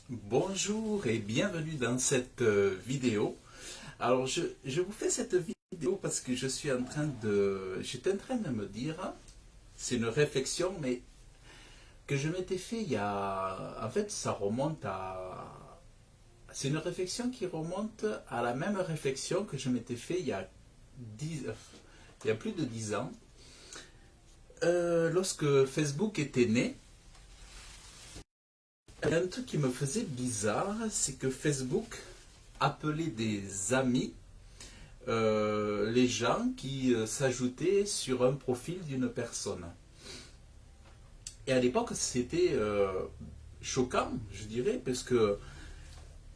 Bonjour et bienvenue dans cette vidéo. Alors je vous fais cette vidéo parce que j'étais en train de me dire, c'est une réflexion, mais que je m'étais fait en fait ça remonte c'est une réflexion qui remonte à la même réflexion que je m'étais fait 10, il y a plus de 10 ans, lorsque Facebook était né. Il y a un truc qui me faisait bizarre, c'est que Facebook appelait des amis les gens qui s'ajoutaient sur un profil d'une personne. Et à l'époque, c'était choquant, je dirais, parce que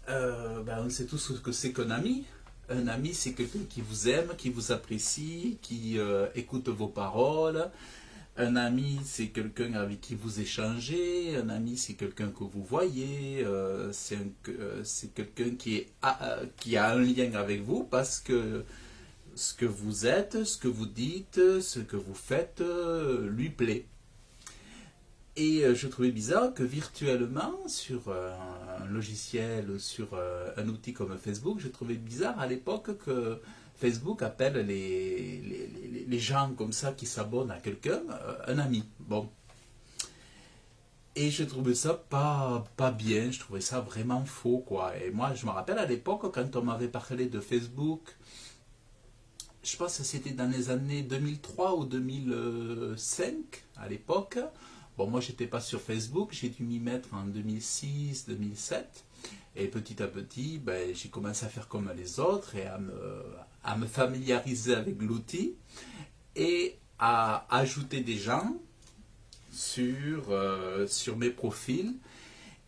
on sait tous ce que c'est qu'un ami. Un ami, c'est quelqu'un qui vous aime, qui vous apprécie, qui écoute vos paroles. Un ami, c'est quelqu'un avec qui vous échangez. Un ami, c'est quelqu'un que vous voyez. C'est quelqu'un qui a un lien avec vous parce que ce que vous êtes, ce que vous dites, ce que vous faites lui plaît. Et je trouvais bizarre que virtuellement, sur un logiciel, sur un outil comme Facebook, je trouvais bizarre à l'époque que Facebook appelle les gens comme ça qui s'abonnent à quelqu'un un ami. Bon. Et je trouvais ça pas bien, je trouvais ça vraiment faux, quoi. Et moi, je me rappelle à l'époque, quand on m'avait parlé de Facebook, je pense que c'était dans les années 2003 ou 2005 à l'époque. Bon, moi, j'étais pas sur Facebook, j'ai dû m'y mettre en 2006, 2007. Et petit à petit, j'ai commencé à faire comme les autres et à me familiariser avec l'outil et à ajouter des gens sur mes profils.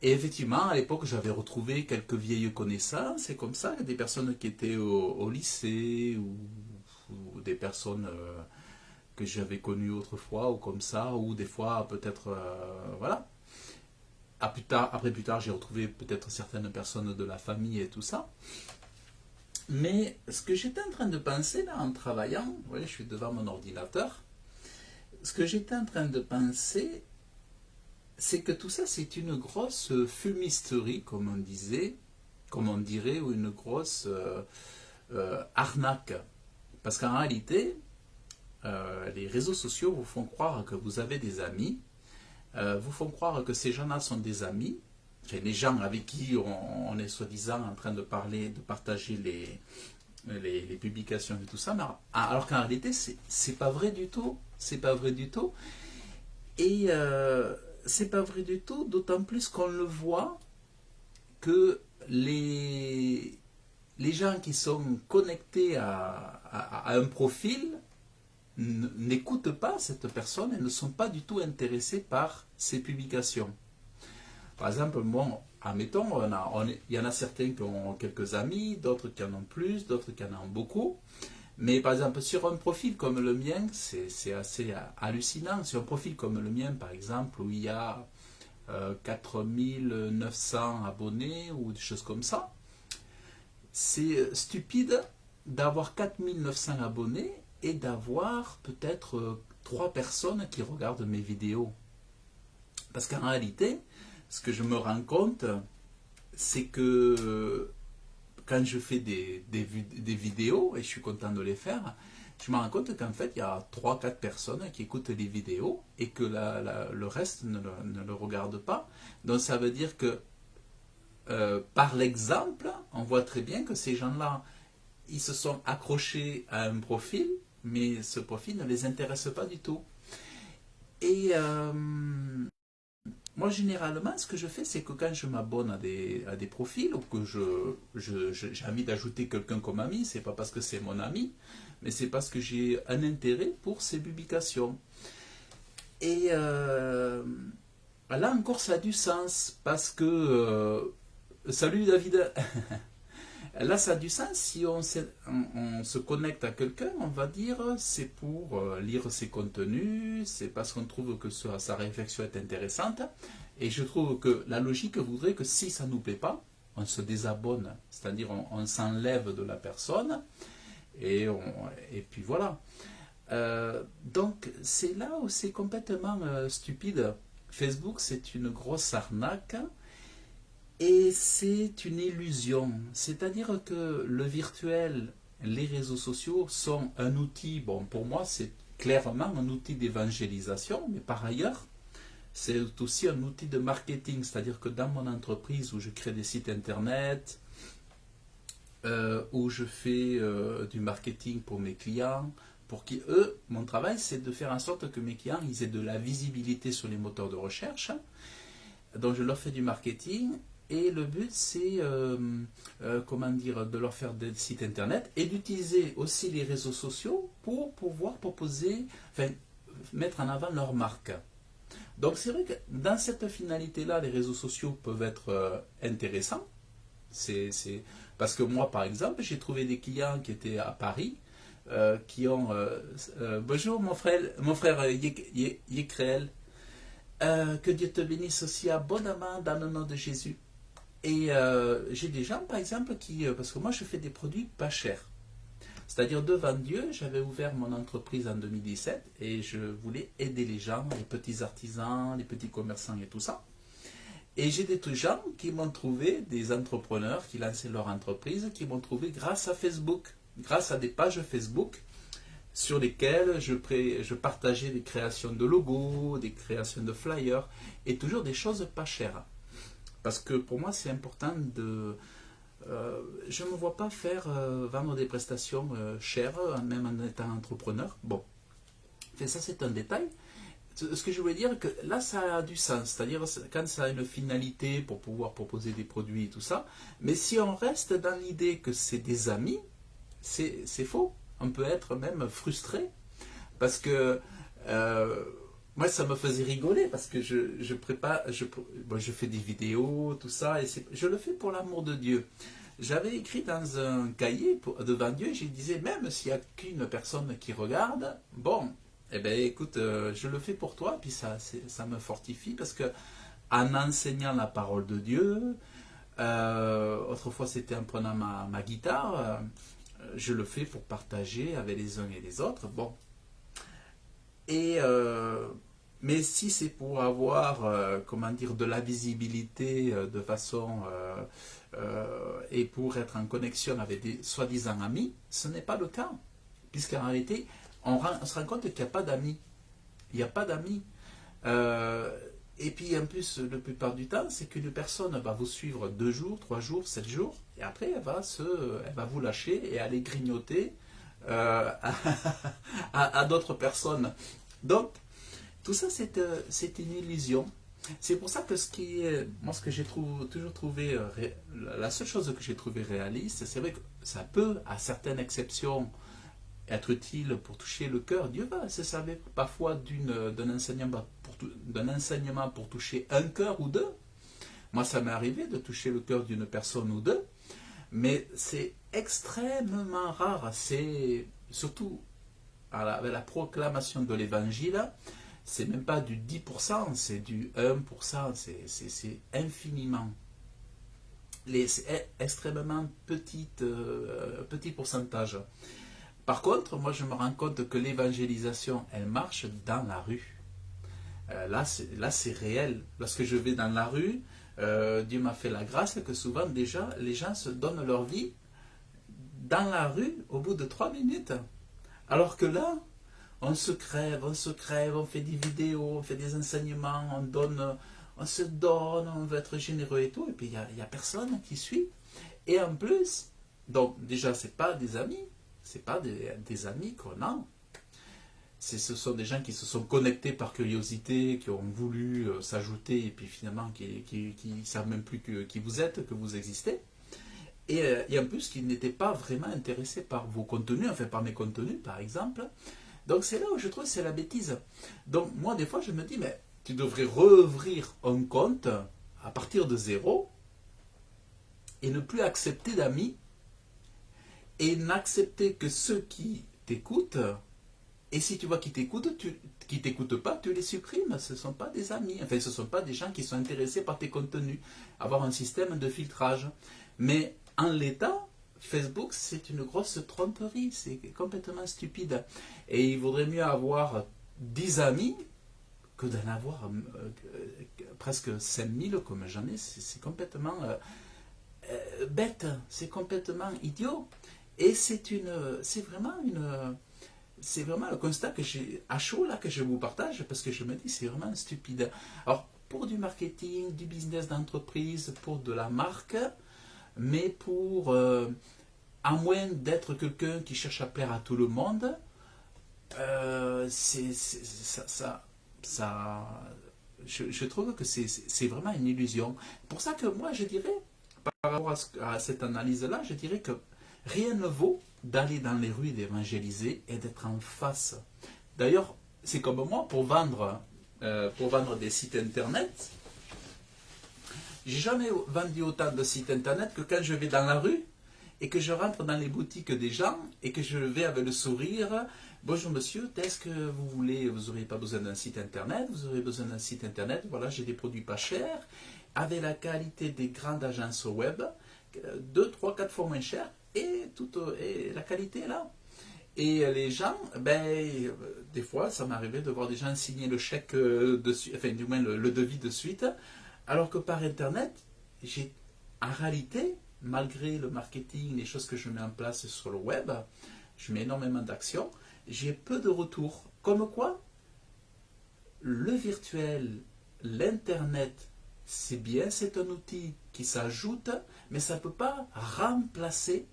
Et effectivement, à l'époque, j'avais retrouvé quelques vieilles connaissances, et comme ça, des personnes qui étaient au lycée ou des personnes que j'avais connues autrefois ou comme ça, ou des fois peut-être, voilà. Après plus tard, j'ai retrouvé peut-être certaines personnes de la famille et tout ça. Mais ce que j'étais en train de penser là en travaillant, vous voyez, je suis devant mon ordinateur, ce que j'étais en train de penser, c'est que tout ça, c'est une grosse fumisterie, comme on disait, comme on dirait, ou une grosse arnaque. Parce qu'en réalité, les réseaux sociaux vous font croire que vous avez des amis, vous font croire que ces gens-là sont des amis, enfin, les gens avec qui on est soi-disant en train de parler, de partager les publications et tout ça, mais alors qu'en réalité, c'est pas vrai du tout. C'est pas vrai du tout. Et c'est pas vrai du tout, d'autant plus qu'on le voit que les gens qui sont connectés à un profil n'écoutent pas cette personne et ne sont pas du tout intéressés par ses publications. Par exemple, bon, admettons, il y en a certains qui ont quelques amis, d'autres qui en ont plus, d'autres qui en ont beaucoup. Mais par exemple, sur un profil comme le mien, c'est assez hallucinant. Sur un profil comme le mien, par exemple, où il y a 4900 abonnés ou des choses comme ça, c'est stupide d'avoir 4900 abonnés et d'avoir peut-être 3 personnes qui regardent mes vidéos. Parce qu'en réalité, ce que je me rends compte, c'est que quand je fais des vidéos, et je suis content de les faire, je me rends compte qu'en fait, il y a 3 4 personnes qui écoutent les vidéos et que le reste ne le regarde pas. Donc ça veut dire que par l'exemple, on voit très bien que ces gens-là, ils se sont accrochés à un profil, mais ce profil ne les intéresse pas du tout. Et moi, généralement, ce que je fais, c'est que quand je m'abonne à des profils ou que j'ai envie d'ajouter quelqu'un comme ami, c'est pas parce que c'est mon ami, mais c'est parce que j'ai un intérêt pour ses publications. Et là encore, ça a du sens parce que salut David. Là, ça a du sens si on se connecte à quelqu'un, on va dire c'est pour lire ses contenus, c'est parce qu'on trouve que sa réflexion est intéressante. Et je trouve que la logique voudrait que si ça ne nous plaît pas, on se désabonne, c'est-à-dire on s'enlève de la personne et puis voilà. Donc c'est là où c'est complètement stupide. Facebook, c'est une grosse arnaque Et c'est une illusion. C'est-à-dire que le virtuel, les réseaux sociaux sont un outil, bon, pour moi, c'est clairement un outil d'évangélisation, mais par ailleurs, c'est aussi un outil de marketing. C'est-à-dire que dans mon entreprise où je crée des sites internet, où je fais du marketing pour mes clients, pour qui eux, mon travail, c'est de faire en sorte que mes clients ils aient de la visibilité sur les moteurs de recherche. Donc je leur fais du marketing et le but c'est comment dire, de leur faire des sites internet et d'utiliser aussi les réseaux sociaux pour pouvoir proposer, enfin, mettre en avant leur marque. Donc c'est vrai que dans cette finalité-là, les réseaux sociaux peuvent être intéressants. Parce que moi, par exemple, j'ai trouvé des clients qui étaient à Paris, qui ont... bonjour mon frère Yécréel, que Dieu te bénisse aussi abondamment dans le nom de Jésus. Et j'ai des gens, par exemple, qui... parce que moi, je fais des produits pas chers. C'est-à-dire, devant Dieu, j'avais ouvert mon entreprise en 2017 et je voulais aider les gens, les petits artisans, les petits commerçants et tout ça. Et j'ai des gens qui m'ont trouvé, des entrepreneurs qui lançaient leur entreprise, qui m'ont trouvé grâce à Facebook, grâce à des pages Facebook sur lesquelles je partageais des créations de logos, des créations de flyers, et toujours des choses pas chères. Parce que pour moi, c'est important de... je ne me vois pas faire vendre des prestations chères, même en étant entrepreneur. Bon, enfin, ça c'est un détail. Ce que je voulais dire, que là ça a du sens, c'est-à-dire quand ça a une finalité pour pouvoir proposer des produits et tout ça, mais si on reste dans l'idée que c'est des amis, c'est faux. On peut être même frustré, parce que moi ça me faisait rigoler, parce que je prépare, bon, je fais des vidéos, tout ça, et je le fais pour l'amour de Dieu. J'avais écrit dans un cahier devant Dieu, je disais, même s'il n'y a qu'une personne qui regarde, bon, eh bien écoute, je le fais pour toi, puis ça me fortifie, parce que en enseignant la parole de Dieu, autrefois c'était en prenant ma guitare, je le fais pour partager avec les uns et les autres, bon. Et, mais si c'est pour avoir, comment dire, de la visibilité de façon... et pour être en connexion avec des soi-disant amis, ce n'est pas le cas. Puisqu'en réalité, on se rend compte qu'il n'y a pas d'amis. Il n'y a pas d'amis. Et puis en plus, la plupart du temps, c'est qu'une personne va vous suivre 2 jours, 3 jours, 7 jours, et après elle va vous lâcher et aller grignoter à d'autres personnes. Donc, tout ça, c'est une illusion. C'est pour ça que moi, ce que j'ai toujours trouvé, la seule chose que j'ai trouvé réaliste, c'est vrai que ça peut, à certaines exceptions, être utile pour toucher le cœur. Dieu va se servir parfois d'un enseignement pour toucher un cœur ou deux. Moi, ça m'est arrivé de toucher le cœur d'une personne ou deux, mais c'est extrêmement rare. C'est surtout avec la proclamation de l'évangile, c'est même pas du 10%, c'est du 1%, c'est infiniment. C'est extrêmement petit pourcentage. Par contre, moi je me rends compte que l'évangélisation, elle marche dans la rue. Là, c'est réel. Lorsque je vais dans la rue, Dieu m'a fait la grâce que souvent déjà, les gens se donnent leur vie dans la rue au bout de 3 minutes. Alors que là, on se crève, on fait des vidéos, on fait des enseignements, on se donne, on veut être généreux et tout, et puis il n'y a personne qui suit. Et en plus, donc déjà, ce n'est pas des amis, c'est pas des amis qu'on a. Ce sont des gens qui se sont connectés par curiosité, qui ont voulu s'ajouter, et puis finalement qui ne savent même plus qui vous êtes, que vous existez. Et en plus, qui n'étaient pas vraiment intéressés par vos contenus, enfin par mes contenus par exemple. Donc c'est là où je trouve que c'est la bêtise. Donc moi des fois je me dis, mais tu devrais rouvrir un compte à partir de zéro et ne plus accepter d'amis et n'accepter que ceux qui t'écoutent. Et si tu vois qu'ils t'écoutent, qui t'écoutent pas, tu les supprimes. Ce ne sont pas des amis. Enfin, ce ne sont pas des gens qui sont intéressés par tes contenus. Avoir un système de filtrage. Mais en l'état, Facebook, c'est une grosse tromperie. C'est complètement stupide. Et il vaudrait mieux avoir 10 amis que d'en avoir presque 5000 comme j'en ai. C'est complètement bête, c'est complètement idiot. Et c'est vraiment le constat que j'ai à chaud là que je vous partage parce que je me dis c'est vraiment stupide. Alors pour du marketing, du business d'entreprise, pour de la marque, mais pour à moins d'être quelqu'un qui cherche à plaire à tout le monde, je trouve que c'est vraiment une illusion. Pour ça que moi je dirais, par rapport à cette analyse-là, je dirais que rien ne vaut d'aller dans les rues d'évangéliser et d'être en face. D'ailleurs, c'est comme moi pour vendre des sites internet. J'ai jamais vendu autant de sites internet que quand je vais dans la rue et que je rentre dans les boutiques des gens et que je vais avec le sourire. Bonjour monsieur, est-ce que vous n'aurez pas besoin d'un site internet, vous aurez besoin d'un site internet, voilà, j'ai des produits pas chers, avec la qualité des grandes agences web, 2, 3, 4 fois moins cher, et la qualité est là. Et les gens, des fois, ça m'arrivait de voir des gens signer le chèque enfin du moins le devis de suite, alors que par internet, en réalité, malgré le marketing, les choses que je mets en place sur le web, je mets énormément d'actions, j'ai peu de retours. Comme quoi, le virtuel, l'internet, c'est bien, c'est un outil qui s'ajoute, mais ça ne peut pas remplacer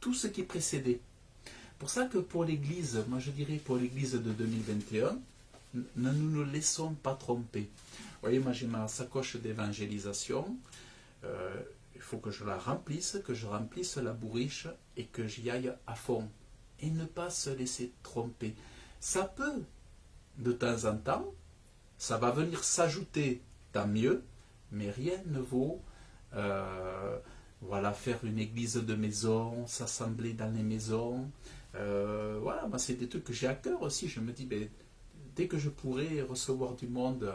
tout ce qui précédait. Pour ça que pour l'Église, moi je dirais pour l'Église de 2021, ne nous laissons pas tromper. Vous voyez, moi j'ai ma sacoche d'évangélisation, il faut que je la remplisse, que je remplisse la bourriche et que j'y aille à fond. Et ne pas se laisser tromper. Ça peut, de temps en temps, ça va venir s'ajouter, tant mieux, mais rien ne vaut faire une église de maison, s'assembler dans les maisons. Moi c'est des trucs que j'ai à cœur aussi. Je me dis, dès que je pourrai recevoir du monde,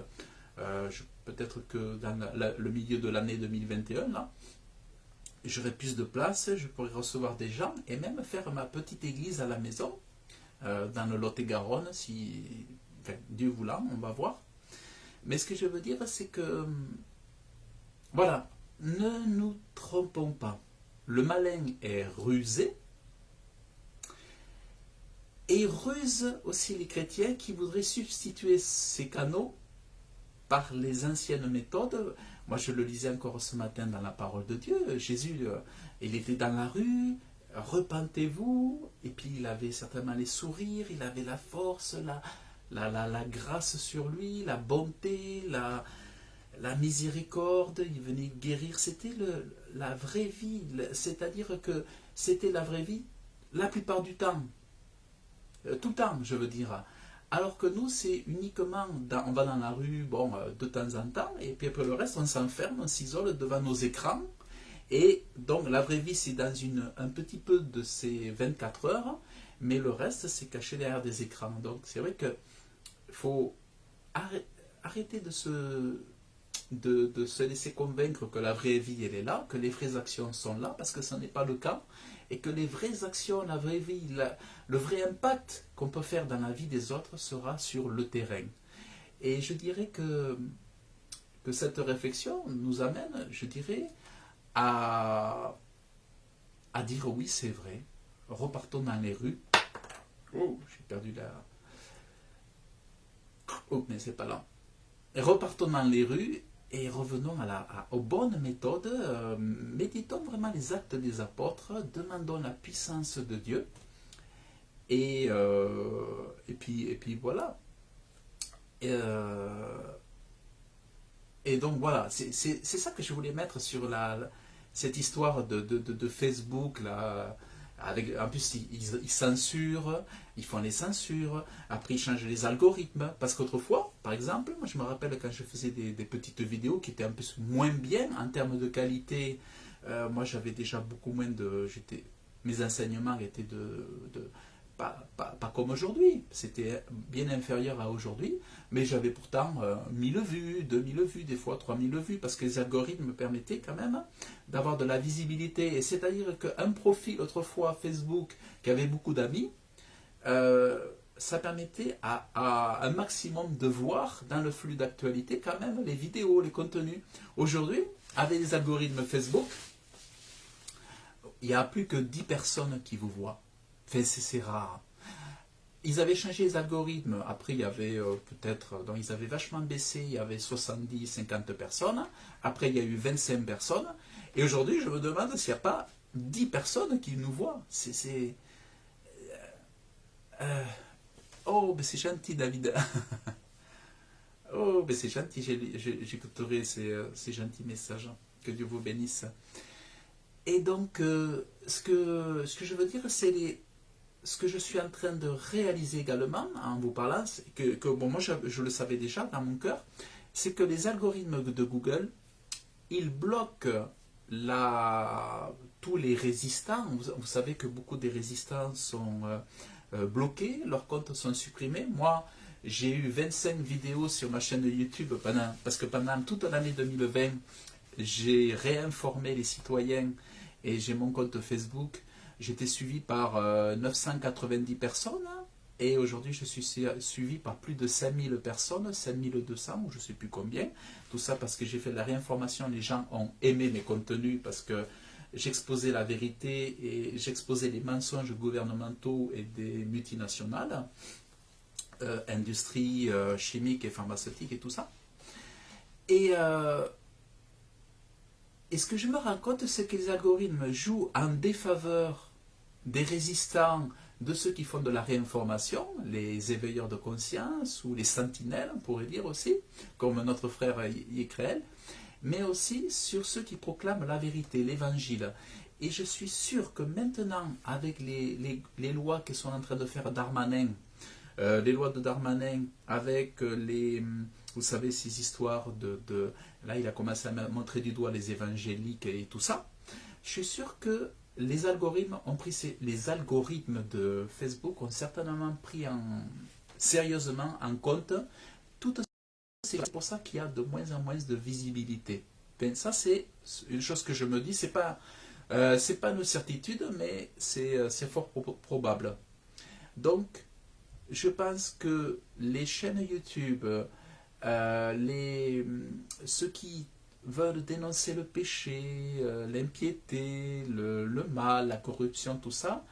peut-être que dans le milieu de l'année 2021, là, j'aurai plus de place, je pourrai recevoir des gens et même faire ma petite église à la maison, dans le Lot-et-Garonne, Dieu voulant, on va voir. Mais ce que je veux dire, c'est que, voilà, ne nous trompons pas. Le malin est rusé, et ruse aussi les chrétiens qui voudraient substituer ces canaux par les anciennes méthodes. Moi, je le lisais encore ce matin dans la parole de Dieu. Jésus, il était dans la rue, repentez-vous, et puis il avait certainement les sourires, il avait la force, la grâce sur lui, la bonté, la miséricorde, il venait guérir. C'était la vraie vie, c'est-à-dire que c'était la vraie vie la plupart du temps. Tout le temps, je veux dire. Alors que nous, c'est uniquement, on va dans la rue, de temps en temps, et puis après le reste, on s'enferme, on s'isole devant nos écrans. Et donc, la vraie vie, c'est dans un petit peu de ces 24 heures, mais le reste, c'est caché derrière des écrans. Donc, c'est vrai qu'il faut arrêter de se laisser convaincre que la vraie vie, elle est là, que les vraies actions sont là, parce que ce n'est pas le cas. Et que les vraies actions, la vraie vie, le vrai impact qu'on peut faire dans la vie des autres sera sur le terrain. Et je dirais que cette réflexion nous amène, je dirais, à dire oui, c'est vrai. Repartons dans les rues. Oh, j'ai perdu la... Oh, mais c'est pas là. Et repartons dans les rues et revenons aux bonnes méthodes. Méditons vraiment les actes des apôtres. Demandons la puissance de Dieu. Et puis voilà. Et donc voilà, c'est ça que je voulais mettre sur cette histoire de Facebook là. En plus, ils censurent, ils font les censures, après ils changent les algorithmes. Parce qu'autrefois, par exemple, moi je me rappelle quand je faisais des petites vidéos qui étaient un peu moins bien en termes de qualité, moi j'avais déjà beaucoup moins mes enseignements étaient pas comme aujourd'hui, c'était bien inférieur à aujourd'hui, mais j'avais pourtant 1000 vues, 2000 vues, des fois 3000 vues, parce que les algorithmes me permettaient quand même d'avoir de la visibilité. Et c'est-à-dire qu'un profil autrefois Facebook qui avait beaucoup d'amis, ça permettait à un maximum de voir dans le flux d'actualité quand même les vidéos, les contenus. Aujourd'hui, avec les algorithmes Facebook, il n'y a plus que 10 personnes qui vous voient. Enfin, c'est rare. Ils avaient changé les algorithmes. Après, il y avait peut-être... Donc, ils avaient vachement baissé. Il y avait 70, 50 personnes. Après, il y a eu 25 personnes. Et aujourd'hui, je me demande s'il n'y a pas 10 personnes qui nous voient. Euh, oh, mais c'est gentil, David. Oh, mais c'est gentil. J'écouterai ces gentils messages. Que Dieu vous bénisse. Et donc, ce que je veux dire, c'est ce que je suis en train de réaliser également en vous parlant, bon, moi je le savais déjà dans mon cœur, c'est que les algorithmes de Google, ils bloquent tous les résistants. Vous savez que beaucoup des résistants sont bloqués, leurs comptes sont supprimés. Moi, j'ai eu 25 vidéos sur ma chaîne YouTube parce que pendant toute l'année 2020, j'ai réinformé les citoyens et j'ai mon compte Facebook. J'étais suivi par 990 personnes et aujourd'hui je suis suivi par plus de 5000 personnes, 5200 ou je ne sais plus combien. Tout ça parce que j'ai fait de la réinformation, les gens ont aimé mes contenus parce que j'exposais la vérité et j'exposais les mensonges gouvernementaux et des multinationales, industries chimiques et pharmaceutiques et tout ça. Et ce que je me rends compte, c'est que les algorithmes jouent en défaveur des résistants, de ceux qui font de la réinformation, les éveilleurs de conscience ou les sentinelles, on pourrait dire aussi, comme notre frère Yécréel, mais aussi sur ceux qui proclament la vérité, l'évangile. Et je suis sûr que maintenant, avec les lois que sont en train de faire Darmanin, les lois de Darmanin, avec vous savez, ces histoires là, il a commencé à montrer du doigt les évangéliques et tout ça. Je suis sûr que les algorithmes de Facebook ont certainement pris sérieusement en compte toutes ces... C'est pour ça qu'il y a de moins en moins de visibilité. Ben, ça, c'est une chose que je me dis, c'est pas une certitude, mais c'est fort probable. Donc, je pense que les chaînes YouTube, ceux qui veulent dénoncer le péché, l'impiété, le mal, la corruption, tout ça,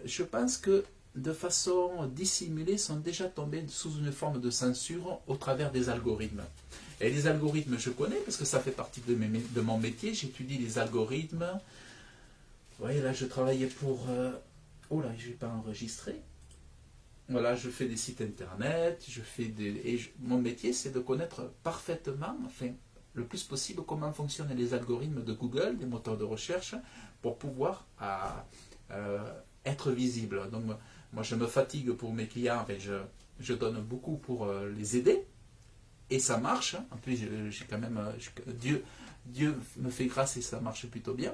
je pense que de façon dissimulée sont déjà tombés sous une forme de censure au travers des algorithmes. Et les algorithmes, je connais parce que ça fait partie de mon métier, j'étudie les algorithmes. Vous voyez, là, je travaillais pour... oh là, je n'ai pas enregistré. Voilà, je fais des sites internet, mon métier, c'est de connaître parfaitement, enfin, le plus possible, comment fonctionnent les algorithmes de Google, des moteurs de recherche, pour pouvoir être visible. Donc, moi, je me fatigue pour mes clients, enfin, je donne beaucoup pour les aider, et ça marche. En plus, j'ai quand même, Dieu me fait grâce et ça marche plutôt bien.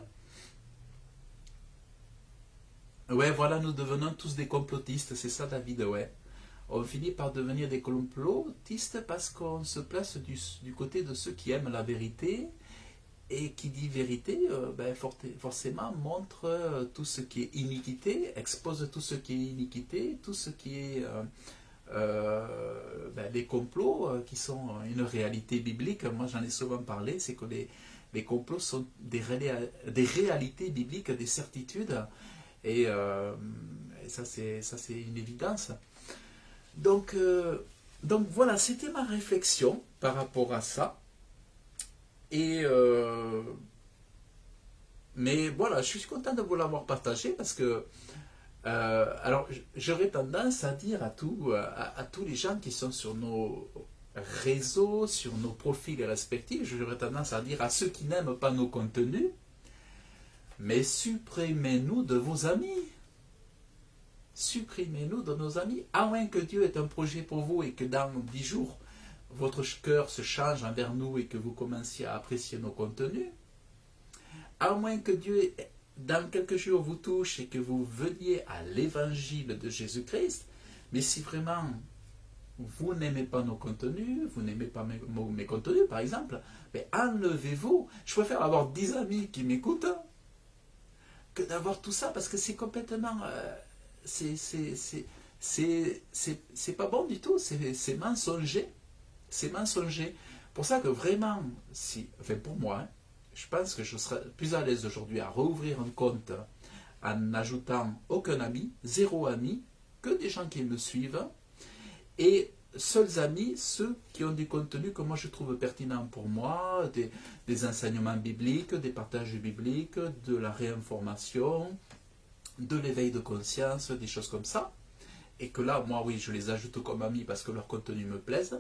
Ouais, voilà, nous devenons tous des complotistes, c'est ça, David, ouais. On finit par devenir des complotistes parce qu'on se place du côté de ceux qui aiment la vérité, et qui dit vérité, forcément montre tout ce qui est iniquité, expose tout ce qui est iniquité, tout ce qui est les complots qui sont une réalité biblique. Moi, j'en ai souvent parlé, c'est que les complots sont des réalités bibliques, des certitudes. Et ça, c'est une évidence. Donc voilà, c'était ma réflexion par rapport à ça. Mais voilà, je suis content de vous l'avoir partagé parce que, alors, j'aurais tendance à dire à tous les gens qui sont sur nos réseaux, sur nos profils respectifs, j'aurais tendance à dire à ceux qui n'aiment pas nos contenus, mais supprimez-nous de vos amis. Supprimez-nous de nos amis. À moins que Dieu ait un projet pour vous et que dans 10 jours, votre cœur se change envers nous et que vous commenciez à apprécier nos contenus. À moins que Dieu, dans quelques jours, vous touche et que vous veniez à l'évangile de Jésus-Christ. Mais si vraiment vous n'aimez pas nos contenus, vous n'aimez pas mes contenus, par exemple, mais enlevez-vous. Je préfère avoir 10 amis qui m'écoutent que d'avoir tout ça, parce que c'est complètement... c'est pas bon du tout, c'est mensonger. C'est mensonger. Pour ça que vraiment, si, enfin pour moi, hein, je pense que je serais plus à l'aise aujourd'hui à rouvrir un compte en n'ajoutant aucun ami, zéro ami, que des gens qui me suivent, et seuls amis, ceux qui ont du contenu que moi je trouve pertinent pour moi, des enseignements bibliques, des partages bibliques, de la réinformation, de l'éveil de conscience, des choses comme ça. Et que là, moi, oui, je les ajoute comme amis parce que leur contenu me plaise,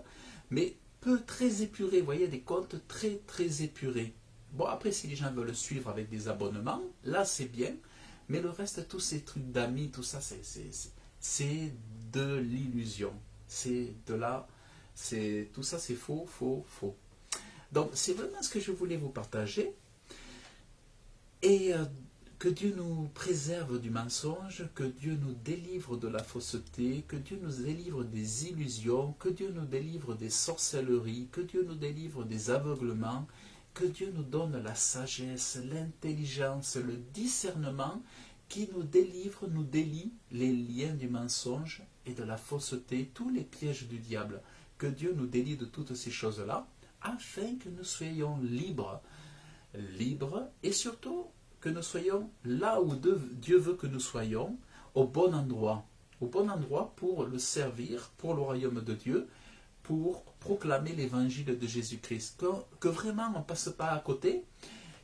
mais peu très épuré, vous voyez, des comptes très très épurés. Bon, après, si les gens veulent suivre avec des abonnements, là, c'est bien, mais le reste, tous ces trucs d'amis, tout ça, c'est de l'illusion. C'est de là, tout ça, c'est faux, faux, faux. Donc, c'est vraiment ce que je voulais vous partager. Et que Dieu nous préserve du mensonge, que Dieu nous délivre de la fausseté, que Dieu nous délivre des illusions, que Dieu nous délivre des sorcelleries, que Dieu nous délivre des aveuglements, que Dieu nous donne la sagesse, l'intelligence, le discernement qui nous délivre, nous délie les liens du mensonge et de la fausseté, tous les pièges du diable. Que Dieu nous délie de toutes ces choses-là, afin que nous soyons libres, libres et surtout que nous soyons là où Dieu veut que nous soyons, au bon endroit pour le servir, pour le royaume de Dieu, pour proclamer l'évangile de Jésus-Christ. Que vraiment on ne passe pas à côté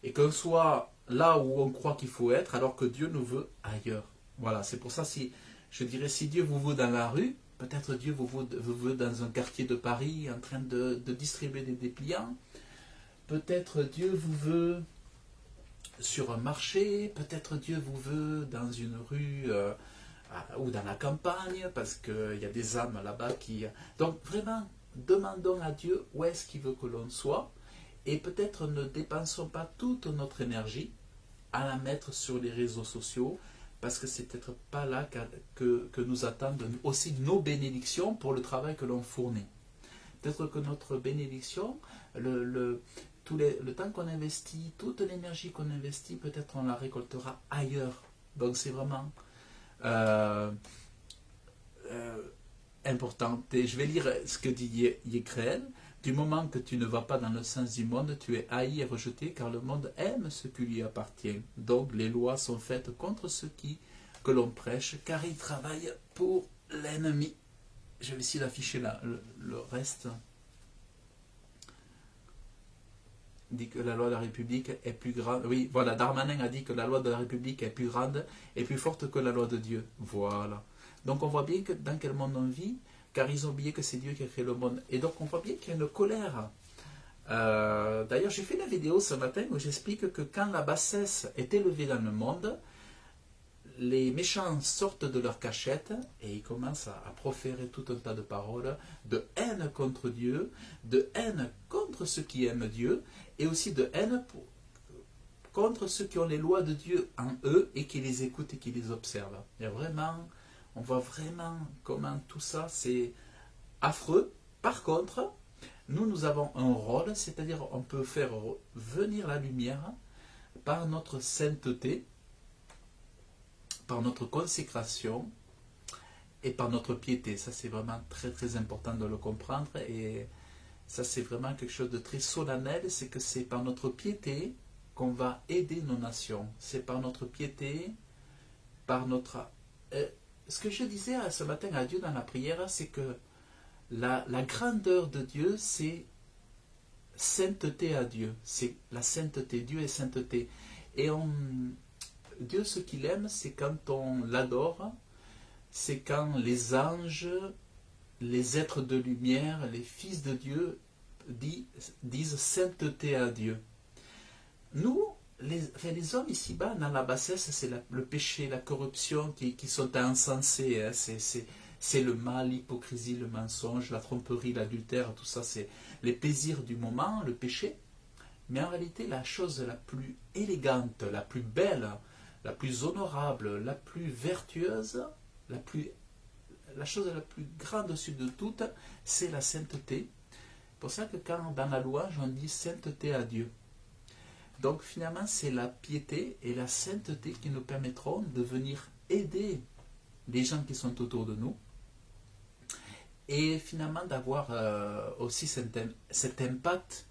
et qu'on soit là où on croit qu'il faut être alors que Dieu nous veut ailleurs. Voilà, c'est pour ça, si je dirais, si Dieu vous veut dans la rue, peut-être Dieu vous veut dans un quartier de Paris en train de distribuer des dépliants, peut-être Dieu vous veut sur un marché, peut-être Dieu vous veut dans une rue ou dans la campagne, parce qu'il y a des âmes là-bas qui... Donc vraiment, demandons à Dieu où est-ce qu'il veut que l'on soit, et peut-être ne dépensons pas toute notre énergie à la mettre sur les réseaux sociaux, parce que c'est peut-être pas là que nous attendent aussi nos bénédictions pour le travail que l'on fournit. Peut-être que notre bénédiction, le temps qu'on investit, toute l'énergie qu'on investit, peut-être on la récoltera ailleurs. Donc c'est vraiment important. Et je vais lire ce que dit Yécréel. Du moment que tu ne vas pas dans le sens du monde, tu es haï et rejeté, car le monde aime ce qui lui appartient. Donc les lois sont faites contre ceux que l'on prêche, car ils travaillent pour l'ennemi. Je vais essayer d'afficher le reste. Dit que la loi de la République est plus grande. Oui, voilà, Darmanin a dit que la loi de la République est plus grande et plus forte que la loi de Dieu. Voilà. Donc on voit bien que dans quel monde on vit, car ils ont oublié que c'est Dieu qui a créé le monde. Et donc on voit bien qu'il y a une colère. D'ailleurs, j'ai fait une vidéo ce matin où j'explique que quand la bassesse est élevée dans le monde, les méchants sortent de leur cachette et ils commencent à proférer tout un tas de paroles de haine contre Dieu, de haine contre ceux qui aiment Dieu, et aussi de haine contre ceux qui ont les lois de Dieu en eux et qui les écoutent et qui les observent. Il y a vraiment, on voit vraiment comment tout ça c'est affreux. Par contre, nous avons un rôle, c'est-à-dire on peut faire venir la lumière par notre sainteté, par notre consécration et par notre piété. Ça, c'est vraiment très très important de le comprendre, et ça, c'est vraiment quelque chose de très solennel. C'est que c'est par notre piété qu'on va aider nos nations. C'est par notre piété, par notre... ce que je disais ce matin à Dieu dans la prière, c'est que la grandeur de Dieu, c'est sainteté à Dieu. C'est la sainteté. Dieu est sainteté. Et Dieu, ce qu'il aime, c'est quand on l'adore, c'est quand les anges, les êtres de lumière, les fils de Dieu disent sainteté à Dieu. Nous, les hommes ici-bas, dans la bassesse, c'est le péché, la corruption qui sont insensés. Hein. C'est le mal, l'hypocrisie, le mensonge, la tromperie, l'adultère, tout ça, c'est les plaisirs du moment, le péché. Mais en réalité, la chose la plus élégante, la plus belle, la plus honorable, la plus vertueuse, la chose la plus grande au-dessus de toutes, c'est la sainteté. C'est pour ça que quand dans la louange, on dit sainteté à Dieu. Donc finalement, c'est la piété et la sainteté qui nous permettront de venir aider les gens qui sont autour de nous, et finalement d'avoir aussi cet impact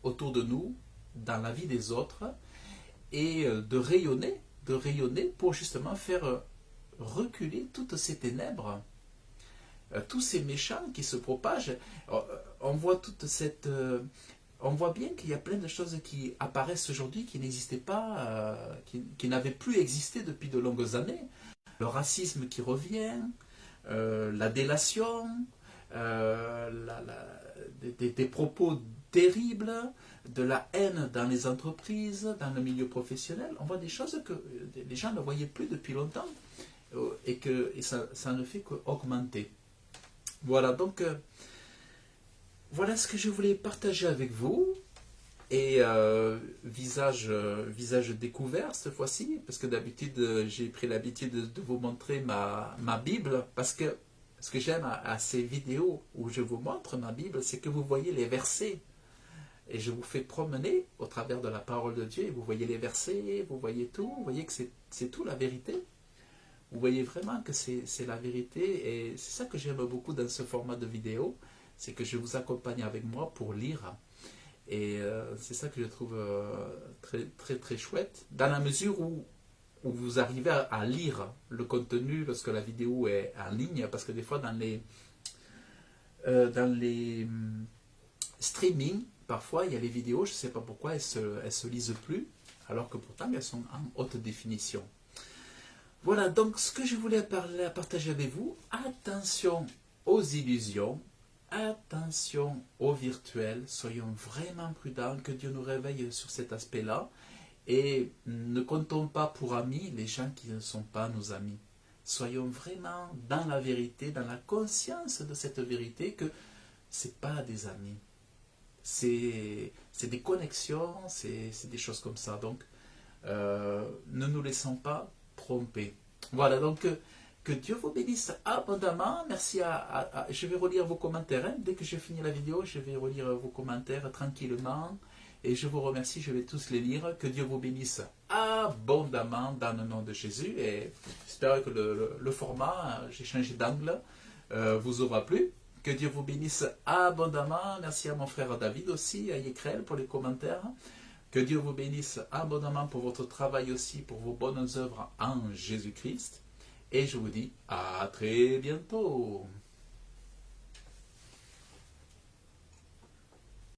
autour de nous, dans la vie des autres, et de rayonner pour justement faire reculer toutes ces ténèbres, tous ces méchants qui se propagent. On voit on voit bien qu'il y a plein de choses qui apparaissent aujourd'hui qui n'existaient pas, qui n'avaient plus existé depuis de longues années. Le racisme qui revient, la délation, des propos terribles, de la haine dans les entreprises, dans le milieu professionnel. On voit des choses que les gens ne voyaient plus depuis longtemps et ça ne fait qu'augmenter. Voilà, donc voilà ce que je voulais partager avec vous. Et visage découvert cette fois-ci, parce que d'habitude j'ai pris l'habitude de vous montrer ma Bible, parce que ce que j'aime à ces vidéos où je vous montre ma Bible, c'est que vous voyez les versets. Et je vous fais promener au travers de la parole de Dieu, et vous voyez les versets, vous voyez tout, vous voyez que c'est tout la vérité. Vous voyez vraiment que c'est la vérité, et c'est ça que j'aime beaucoup dans ce format de vidéo, c'est que je vous accompagne avec moi pour lire. Et c'est ça que je trouve très, très, très chouette, dans la mesure où vous arrivez à lire le contenu lorsque la vidéo est en ligne, parce que des fois dans les streaming, parfois il y a les vidéos, je ne sais pas pourquoi elles se lisent plus, alors que pourtant elles sont en haute définition. Voilà, donc ce que je voulais partager avec vous, attention aux illusions, attention au virtuel, soyons vraiment prudents, que Dieu nous réveille sur cet aspect-là, et ne comptons pas pour amis les gens qui ne sont pas nos amis. Soyons vraiment dans la vérité, dans la conscience de cette vérité, que ce n'est pas des amis. C'est des connexions, c'est des choses comme ça. Donc, ne nous laissons pas tromper. Voilà, donc que Dieu vous bénisse abondamment. Merci je vais relire vos commentaires. Hein. Dès que j'ai fini la vidéo, je vais relire vos commentaires tranquillement. Et je vous remercie, je vais tous les lire. Que Dieu vous bénisse abondamment dans le nom de Jésus. Et j'espère que le format, j'ai changé d'angle, vous aura plu. Que Dieu vous bénisse abondamment. Merci à mon frère David aussi, à Yécrel pour les commentaires. Que Dieu vous bénisse abondamment pour votre travail aussi, pour vos bonnes œuvres en Jésus-Christ. Et je vous dis à très bientôt.